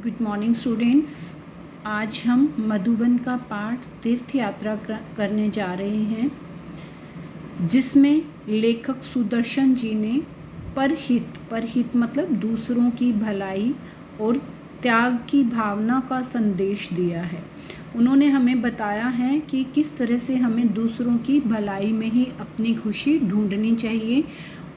Good morning students. आज हम मधुबन का पाठ तीर्थ यात्रा करने जा रहे हैं, जिसमें लेखक सुदर्शन जी ने परहित मतलब दूसरों की भलाई और त्याग की भावना का संदेश दिया है। उन्होंने हमें बताया है कि किस तरह से हमें दूसरों की भलाई में ही अपनी खुशी ढूंढनी चाहिए,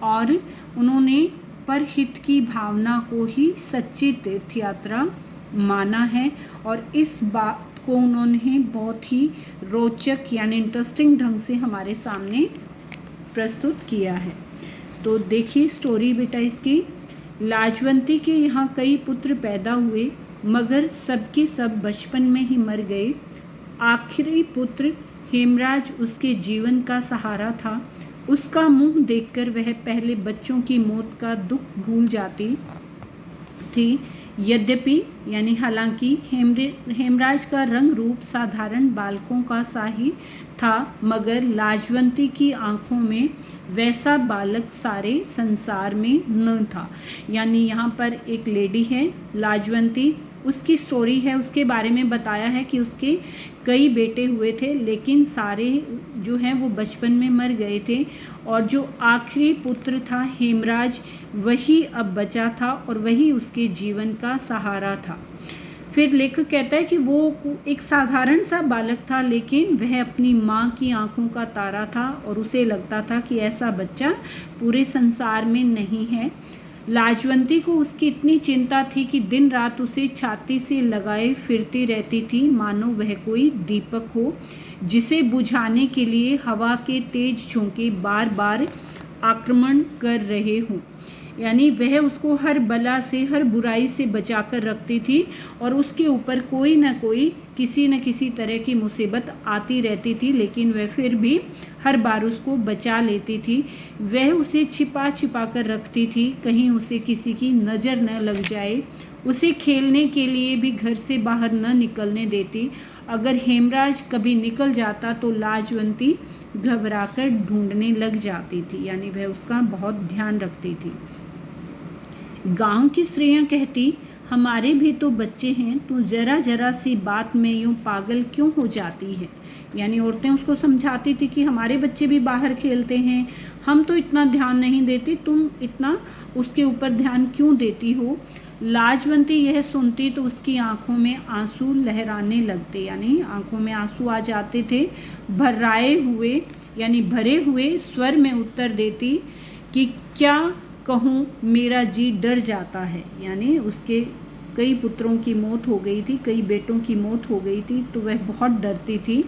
और उन्होंने परहित की भावना को ही सच्ची तीर्थ यात्रा माना है। और इस बात को उन्होंने बहुत ही रोचक यानी इंटरेस्टिंग ढंग से हमारे सामने प्रस्तुत किया है। तो देखिए स्टोरी बेटा इसकी। लाजवंती के यहाँ कई पुत्र पैदा हुए, मगर सबके सब बचपन में ही मर गए। आखिरी पुत्र हेमराज उसके जीवन का सहारा था। उसका मुंह देखकर वह पहले बच्चों की मौत का दुख भूल जाती थी। यद्यपि यानी हालांकि हेमराज का रंग रूप साधारण बालकों का सा ही था, मगर लाजवंती की आंखों में वैसा बालक सारे संसार में न था। यानी यहाँ पर एक लेडी है लाजवंती, उसकी स्टोरी है, उसके बारे में बताया है कि उसके कई बेटे हुए थे, लेकिन सारे जो हैं वो बचपन में मर गए थे, और जो आखिरी पुत्र था हेमराज वही अब बचा था और वही उसके जीवन का सहारा था। फिर लेखक कहता है कि वो एक साधारण सा बालक था, लेकिन वह अपनी माँ की आंखों का तारा था और उसे लगता था कि ऐसा बच्चा पूरे संसार में नहीं है। लाजवंती को उसकी इतनी चिंता थी कि दिन रात उसे छाती से लगाए फिरती रहती थी, मानो वह कोई दीपक हो जिसे बुझाने के लिए हवा के तेज झोंके बार बार आक्रमण कर रहे हों। यानी वह उसको हर बला से, हर बुराई से बचा कर रखती थी, और उसके ऊपर कोई ना कोई किसी न किसी तरह की मुसीबत आती रहती थी, लेकिन वह फिर भी हर बार उसको बचा लेती थी। वह उसे छिपा छिपा कर रखती थी, कहीं उसे किसी की नज़र न लग जाए। उसे खेलने के लिए भी घर से बाहर न निकलने देती। अगर हेमराज कभी निकल जाता तो लाजवंती घबराकर ढूंढने लग जाती थी, यानी वह उसका बहुत ध्यान रखती थी। गांव की स्त्रियां कहती, हमारे भी तो बच्चे हैं, तू जरा जरा सी बात में यूं पागल क्यों हो जाती है। यानी औरतें उसको समझाती थी कि हमारे बच्चे भी बाहर खेलते हैं, हम तो इतना ध्यान नहीं देती, तुम इतना उसके ऊपर ध्यान क्यों देती हो। लाजवंती यह सुनती तो उसकी आंखों में आंसू लहराने लगते, यानी आंखों में आंसू आ जाते थे। भरे हुए स्वर में उत्तर देती कि क्या कहूँ, मेरा जी डर जाता है। यानी उसके कई पुत्रों की मौत हो गई थी, कई बेटों की मौत हो गई थी, तो वह बहुत डरती थी।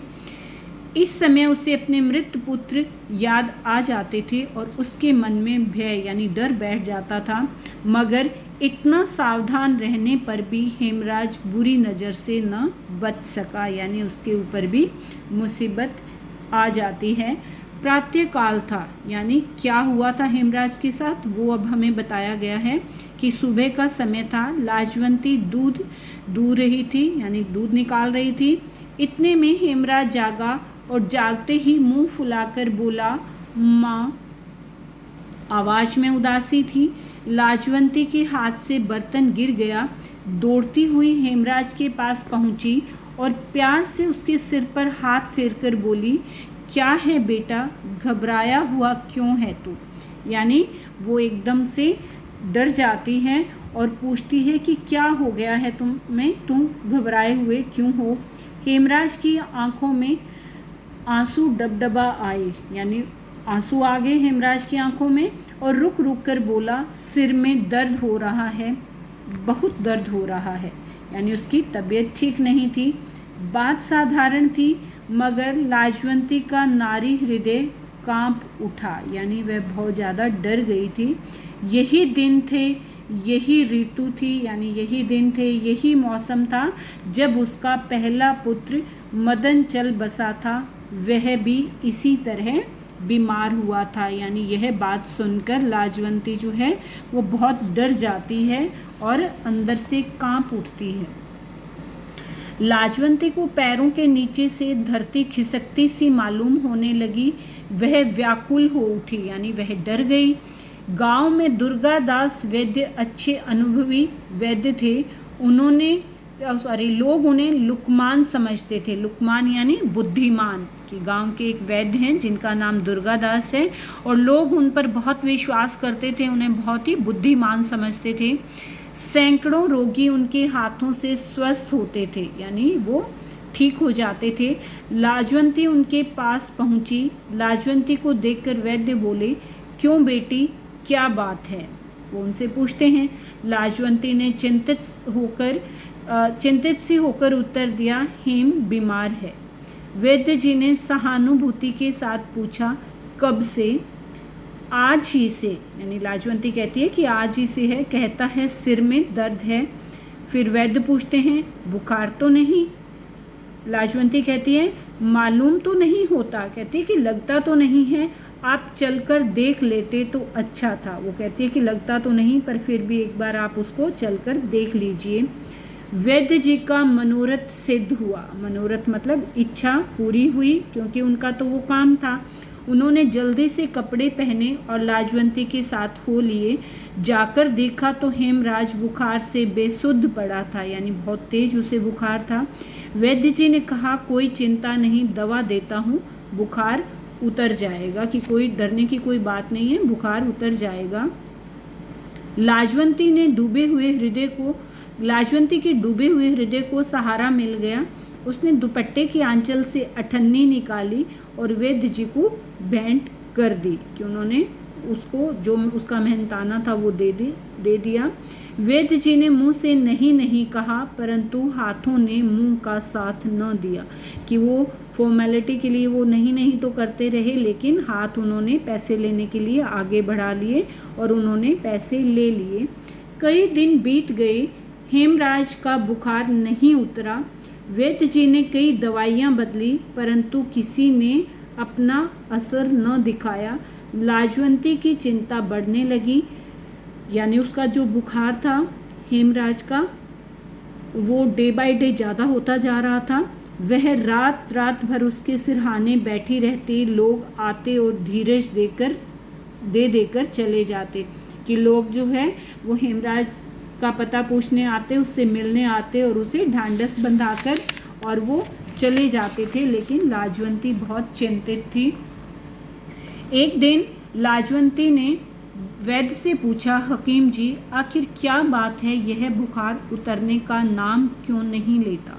इस समय उसे अपने मृत पुत्र याद आ जाते थे और उसके मन में भय यानी डर बैठ जाता था, मगर इतना सावधान रहने पर भी हेमराज बुरी नज़र से न बच सका, यानी उसके ऊपर भी मुसीबत आ जाती है। प्रातःकाल था, यानी क्या हुआ था हेमराज के साथ वो अब हमें बताया गया है कि सुबह का समय था। लाजवंती दूध दूह रही थी, यानी दूध निकाल रही थी। इतने में हेमराज जागा और जागते ही मुंह फुलाकर बोला, माँ। आवाज़ में उदासी थी। लाजवंती के हाथ से बर्तन गिर गया। दौड़ती हुई हेमराज के पास पहुंची और प्यार से उसके सिर पर हाथ फेरकर बोली, क्या है बेटा, घबराया हुआ क्यों है तू। यानी वो एकदम से डर जाती है और पूछती है कि क्या हो गया है तुम्हें, तुम घबराए हुए क्यों हो। हेमराज की आंखों में आंसू डबडबा आए, यानी आंसू आ गए हेमराज की आंखों में, और रुक रुक कर बोला, सिर में दर्द हो रहा है, बहुत दर्द हो रहा है। यानी उसकी तबीयत ठीक नहीं थी। बात साधारण थी, मगर लाजवंती का नारी हृदय कांप उठा, यानी वह बहुत ज़्यादा डर गई थी। यही दिन थे, यही ऋतु थी, यानी यही दिन थे, यही मौसम था जब उसका पहला पुत्र मदन चल बसा था। वह भी इसी तरह बीमार हुआ था। यानी यह बात सुनकर लाजवंती जो है वो बहुत डर जाती है और अंदर से कांप उठती है। लाजवंती को पैरों के नीचे से धरती खिसकती सी मालूम होने लगी। वह व्याकुल हो उठी, यानी वह डर गई। गांव में दुर्गादास वैद्य अच्छे अनुभवी वैद्य थे। लोग उन्हें लुकमान समझते थे। लुकमान यानी बुद्धिमान, कि गांव के एक वैद्य हैं जिनका नाम दुर्गादास है, और लोग उन पर बहुत विश्वास करते थे, उन्हें बहुत ही बुद्धिमान समझते थे। सैकड़ों रोगी उनके हाथों से स्वस्थ होते थे, यानी वो ठीक हो जाते थे। लाजवंती उनके पास पहुंची। लाजवंती को देखकर वैद्य बोले, क्यों बेटी, क्या बात है? वो उनसे पूछते हैं। लाजवंती ने चिंतित सी होकर उत्तर दिया, हेम बीमार है। वैद्य जी ने सहानुभूति के साथ पूछा, कब से? आज ही से, यानी लाजवंती कहती है कि आज ही से है। कहता है सिर में दर्द है। फिर वैद्य पूछते हैं, बुखार तो नहीं? लाजवंती कहती है मालूम तो नहीं होता, कहती है कि लगता तो नहीं है, आप चलकर देख लेते तो अच्छा था। वो कहती है कि लगता तो नहीं, पर फिर भी एक बार आप उसको चलकर देख लीजिए। वैद्य जी का मनोरथ सिद्ध हुआ। मनोरथ मतलब इच्छा पूरी हुई, क्योंकि उनका तो वो काम था। उन्होंने जल्दी से कपड़े पहने और लाजवंती के साथ हो लिए। जाकर देखा तो हेमराज बुखार से बेसुध पड़ा था, यानी बहुत तेज उसे बुखार था। वैद्य जी ने कहा, कोई चिंता नहीं, दवा देता हूँ, बुखार उतर जाएगा, कि कोई डरने की कोई बात नहीं है, बुखार उतर जाएगा। लाजवंती के डूबे हुए हृदय को सहारा मिल गया। उसने दुपट्टे की आंचल से अठन्नी निकाली और वैद्य जी को भेंट कर दी, कि उन्होंने उसको जो उसका मेहनताना था वो दे दिया। वैद्य जी ने मुंह से नहीं नहीं कहा, परंतु हाथों ने मुंह का साथ न दिया, कि वो फॉर्मेलिटी के लिए वो नहीं नहीं तो करते रहे, लेकिन हाथ उन्होंने पैसे लेने के लिए आगे बढ़ा लिए और उन्होंने पैसे ले लिए। कई दिन बीत गए, हेमराज का बुखार नहीं उतरा। वैद्य जी ने कई दवाइयाँ बदली, परंतु किसी ने अपना असर न दिखाया। लाजवंती की चिंता बढ़ने लगी, यानी उसका जो बुखार था हेमराज का, वो डे बाय डे ज़्यादा होता जा रहा था। वह रात रात भर उसके सिरहाने बैठी रहती। लोग आते और धीरज देकर चले जाते, कि लोग जो है वो हेमराज का पता पूछने आते, उससे मिलने आते और उसे ढांढस बंधाकर और वो चले जाते थे। लेकिन लाजवंती बहुत चिंतित थी। एक दिन लाजवंती ने वैद्य से पूछा, हकीम जी, आखिर क्या बात है, यह बुखार उतरने का नाम क्यों नहीं लेता?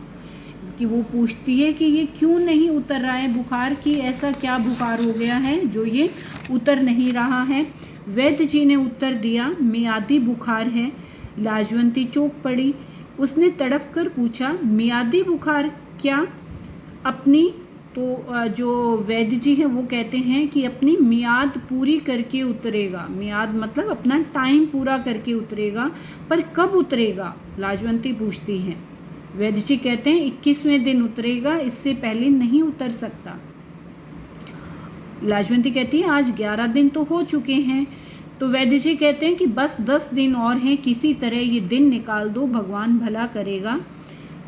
कि वो पूछती है कि ये क्यों नहीं उतर रहा है बुखार, की ऐसा क्या बुखार हो गया है जो ये उतर नहीं रहा है? वैद्य जी ने उत्तर दिया, मियादी बुखार है। लाजवंती चौंक पड़ी। उसने तड़प कर पूछा, मियादी बुखार क्या? अपनी तो जो वैद्य जी हैं वो कहते हैं कि अपनी मियाद पूरी करके उतरेगा। मियाद मतलब अपना टाइम पूरा करके उतरेगा, पर कब उतरेगा? लाजवंती पूछती हैं। वैद्य जी कहते हैं 21वें दिन उतरेगा, इससे पहले नहीं उतर सकता। लाजवंती कहती है आज 11 दिन तो हो चुके हैं। तो वैद्य जी कहते हैं कि बस 10 दिन और हैं, किसी तरह ये दिन निकाल दो, भगवान भला करेगा।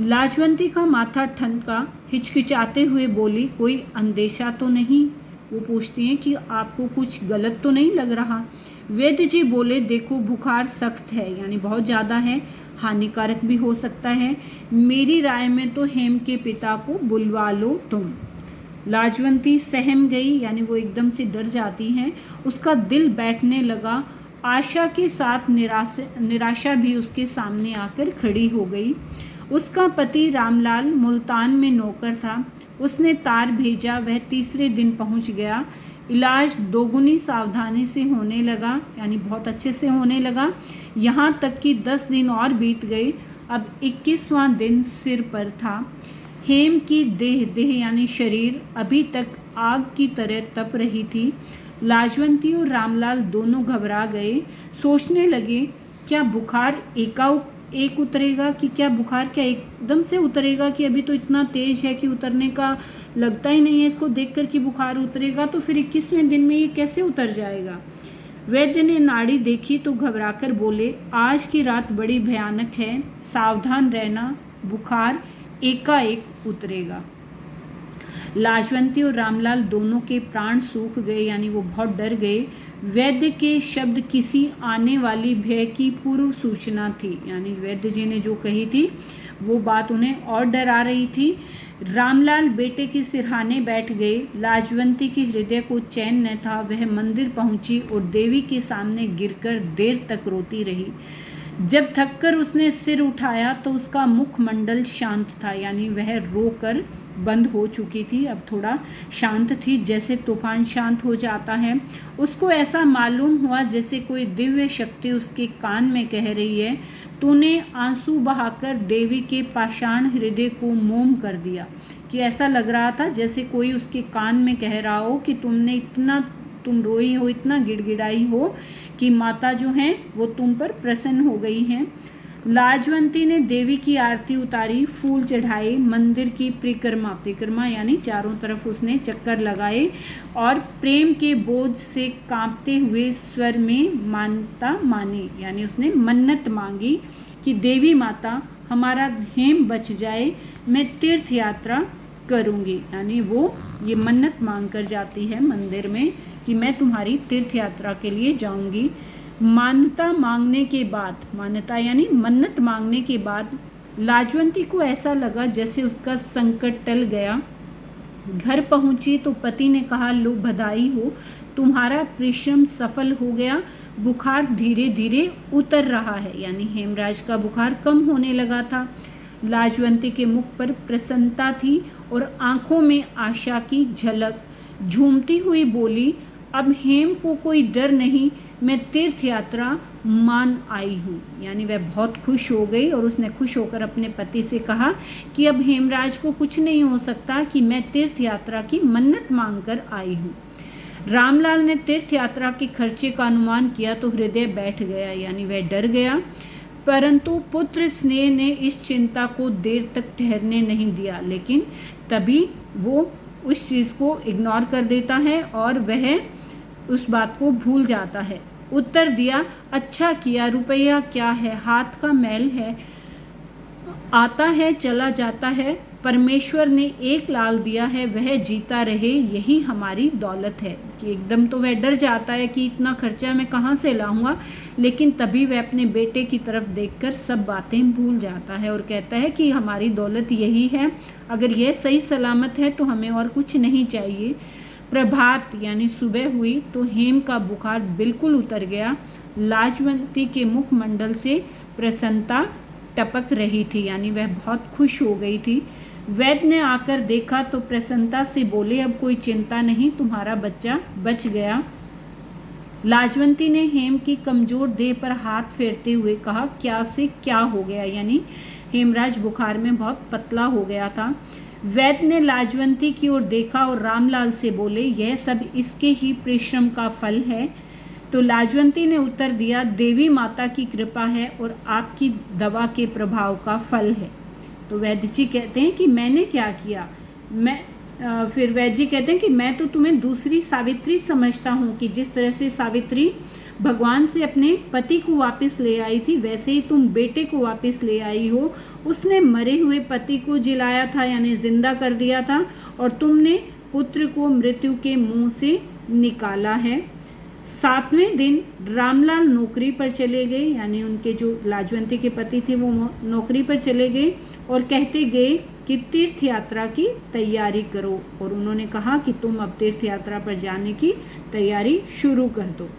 लाजवंती का माथा ठनका, हिचकिचाते हुए बोली, कोई अंदेशा तो नहीं? वो पूछती हैं कि आपको कुछ गलत तो नहीं लग रहा? वैद्य जी बोले, देखो बुखार सख्त है, यानी बहुत ज़्यादा है, हानिकारक भी हो सकता है। मेरी राय में तो हेम के पिता को बुलवा लो तुम। लाजवंती सहम गई, यानी वो एकदम से डर जाती हैं। उसका दिल बैठने लगा। आशा के साथ निराशा भी उसके सामने आकर खड़ी हो गई। उसका पति रामलाल मुल्तान में नौकर था। उसने तार भेजा, वह तीसरे दिन पहुंच गया। इलाज दोगुनी सावधानी से होने लगा, यानी बहुत अच्छे से होने लगा। यहाँ तक कि 10 दिन और बीत गए। अब 21वां दिन सिर पर था। हेम की देह यानी शरीर अभी तक आग की तरह तप रही थी। लाजवंती और रामलाल दोनों घबरा गए। सोचने लगे, क्या बुखार एक उतरेगा, कि क्या बुखार क्या एकदम से उतरेगा, कि अभी तो इतना तेज है कि उतरने का लगता ही नहीं है इसको देखकर कि बुखार उतरेगा, तो फिर 21वें दिन में ये कैसे उतर जाएगा? वैद्य ने नाड़ी देखी तो घबराकर बोले, आज की रात बड़ी भयानक है, सावधान रहना, बुखार एकाएक उतरेगा। लाजवंती और रामलाल दोनों के प्राण सूख गए, यानी वो बहुत डर गए। वैद्य के शब्द किसी आने वाली भय की पूर्व सूचना थी, यानी वैद्य जी ने जो कही थी वो बात उन्हें और डरा रही थी। रामलाल बेटे के सिरहाने बैठ गए। लाजवंती के हृदय को चैन न था। वह मंदिर पहुंची और देवी के सामने गिरकर देर तक रोती रही। जब थककर उसने सिर उठाया तो उसका मुखमंडल शांत था, यानी वह रोकर बंद हो चुकी थी, अब थोड़ा शांत थी, जैसे तूफान शांत हो जाता है। उसको ऐसा मालूम हुआ जैसे कोई दिव्य शक्ति उसके कान में कह रही है, तूने आंसू बहाकर देवी के पाषाण हृदय को मोम कर दिया। कि ऐसा लग रहा था जैसे कोई उसके कान में कह रहा हो कि तुम रोई हो, इतना गिड़गिड़ाई हो कि माता जो हैं वो तुम पर प्रसन्न हो गई हैं। लाजवंती ने देवी की आरती उतारी, फूल चढ़ाए, मंदिर की परिक्रमा यानी चारों तरफ उसने चक्कर लगाए और प्रेम के बोझ से कांपते हुए स्वर में मानता मानी, यानी उसने मन्नत मांगी कि देवी माता हमारा हेम बच जाए, मैं तीर्थ यात्रा करूँगी। यानी वो ये मन्नत मांग कर जाती है मंदिर में कि मैं तुम्हारी तीर्थ यात्रा के लिए जाऊँगी। मान्यता मांगने के बाद, मान्यता यानी मन्नत मांगने के बाद लाजवंती को ऐसा लगा जैसे उसका संकट टल गया। घर पहुंची तो पति ने कहा, लो बधाई हो, तुम्हारा परिश्रम सफल हो गया। बुखार धीरे धीरे उतर रहा है, यानी हेमराज का बुखार कम होने लगा था। लाजवंती के मुख पर प्रसन्नता थी और आंखों में आशा की झलक। झूमती हुई बोली, अब हेम को कोई डर नहीं, मैं तीर्थ यात्रा मान आई हूँ। यानी वह बहुत खुश हो गई और उसने खुश होकर अपने पति से कहा कि अब हेमराज को कुछ नहीं हो सकता, कि मैं तीर्थ यात्रा की मन्नत मांग कर आई हूँ। रामलाल ने तीर्थ यात्रा के खर्चे का अनुमान किया तो हृदय बैठ गया, यानी वह डर गया। परंतु पुत्र स्नेह ने इस चिंता को देर तक ठहरने नहीं दिया, लेकिन तभी वो उस चीज़ को इग्नोर कर देता है और वह उस बात को भूल जाता है। उत्तर दिया, अच्छा किया, रुपया क्या है, हाथ का मैल है, आता है चला जाता है, परमेश्वर ने एक लाल दिया है, वह जीता रहे, यही हमारी दौलत है। कि एकदम तो वह डर जाता है कि इतना खर्चा मैं कहाँ से लाऊंगा, लेकिन तभी वह अपने बेटे की तरफ देखकर सब बातें भूल जाता है और कहता है कि हमारी दौलत यही है, अगर यह सही सलामत है तो हमें और कुछ नहीं चाहिए। प्रभात यानी सुबह हुई तो हेम का बुखार बिल्कुल उतर गया। लाजवंती के मुखमंडल से प्रसन्नता टपक रही थी, यानी वह बहुत खुश हो गई थी। वैद्य ने आकर देखा तो प्रसन्नता से बोले, अब कोई चिंता नहीं, तुम्हारा बच्चा बच गया। लाजवंती ने हेम की कमजोर देह पर हाथ फेरते हुए कहा, क्या से क्या हो गया, यानी हेमराज बुखार में बहुत पतला हो गया था। वैद्य ने लाजवंती की ओर देखा और रामलाल से बोले, यह सब इसके ही परिश्रम का फल है। तो लाजवंती ने उत्तर दिया, देवी माता की कृपा है और आपकी दवा के प्रभाव का फल है। तो वैद्य जी कहते हैं कि मैंने क्या किया, फिर वैद्य जी कहते हैं कि मैं तो तुम्हें दूसरी सावित्री समझता हूँ, कि जिस तरह से सावित्री भगवान से अपने पति को वापस ले आई थी, वैसे ही तुम बेटे को वापस ले आई हो। उसने मरे हुए पति को जिलाया था, यानी जिंदा कर दिया था, और तुमने पुत्र को मृत्यु के मुंह से निकाला है। 7वें दिन रामलाल नौकरी पर चले गए, यानी उनके जो लाजवंती के पति थे वो नौकरी पर चले गए और कहते गए कि तीर्थ यात्रा की तैयारी करो, और उन्होंने कहा कि तुम अब तीर्थ यात्रा पर जाने की तैयारी शुरू कर दो।